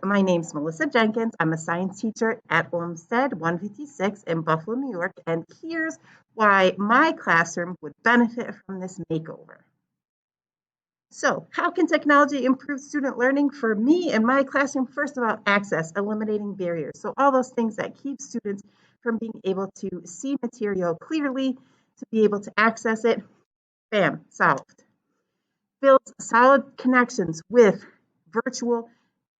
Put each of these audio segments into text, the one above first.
My name's Melissa Jenkins. I'm a science teacher at Olmsted 156 in Buffalo, New York, and here's why my classroom would benefit from this makeover. So, how can technology improve student learning? For me in my classroom, first of all, access, eliminating barriers. So, all those things that keep students from being able to see material clearly, to be able to access it, bam, solved. Builds solid connections with virtual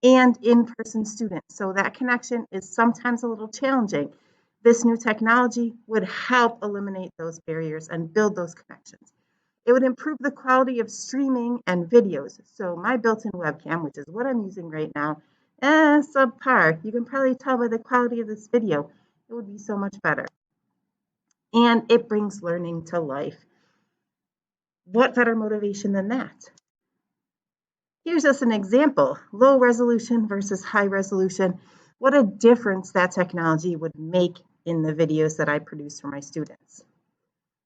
and in-person students. So that connection is sometimes a little challenging. This new technology would help eliminate those barriers and build those connections. It would improve the quality of streaming and videos. So my built-in webcam, which is what I'm using right now, subpar. You can probably tell by the quality of this video. It would be so much better. And it brings learning to life. What better motivation than that? Here's just an example, low resolution versus high resolution. What a difference that technology would make in the videos that I produce for my students.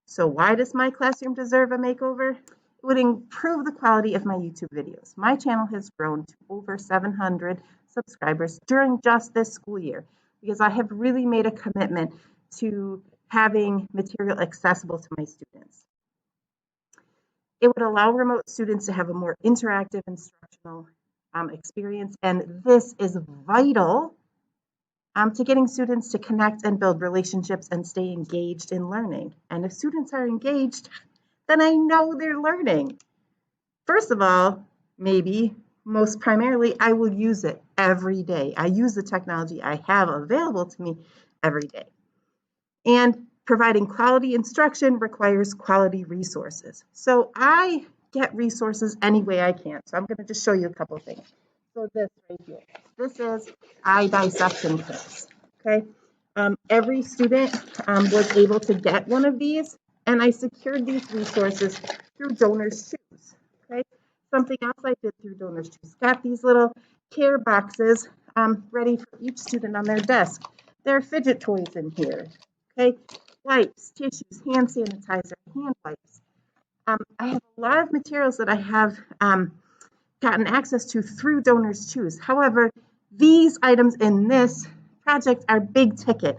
So why does my classroom deserve a makeover? It would improve the quality of my YouTube videos. My channel has grown to over 700 subscribers during just this school year because I have really made a commitment to having material accessible to my students. It would allow remote students to have a more interactive instructional experience, and this is vital to getting students to connect and build relationships and stay engaged in learning. And if students are engaged, then I know they're learning. First of all, maybe most primarily, I will use it every day. I use the technology I have available to me every day. And providing quality instruction requires quality resources. So I get resources any way I can. So I'm going to just show you a couple of things. So this right here, this is eye dissection kits. Okay, every student was able to get one of these, and I secured these resources through donors' choose. Okay, something else I did through donors' choose. Got these little care boxes ready for each student on their desk. There are fidget toys in here. Okay, wipes, tissues, hand sanitizer, hand wipes. I have a lot of materials that I have gotten access to through Donors Choose. However, these items in this project are big ticket,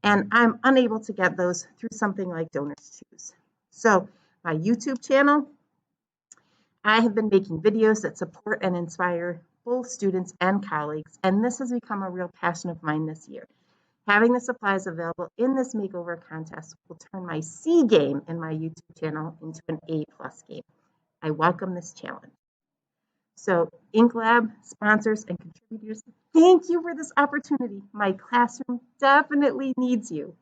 and I'm unable to get those through something like Donors Choose. So my YouTube channel, I have been making videos that support and inspire both students and colleagues, and this has become a real passion of mine this year. Having the supplies available in this makeover contest will turn my C game in my YouTube channel into an A+ game. I welcome this challenge. So InkLab sponsors and contributors, thank you for this opportunity. My classroom definitely needs you.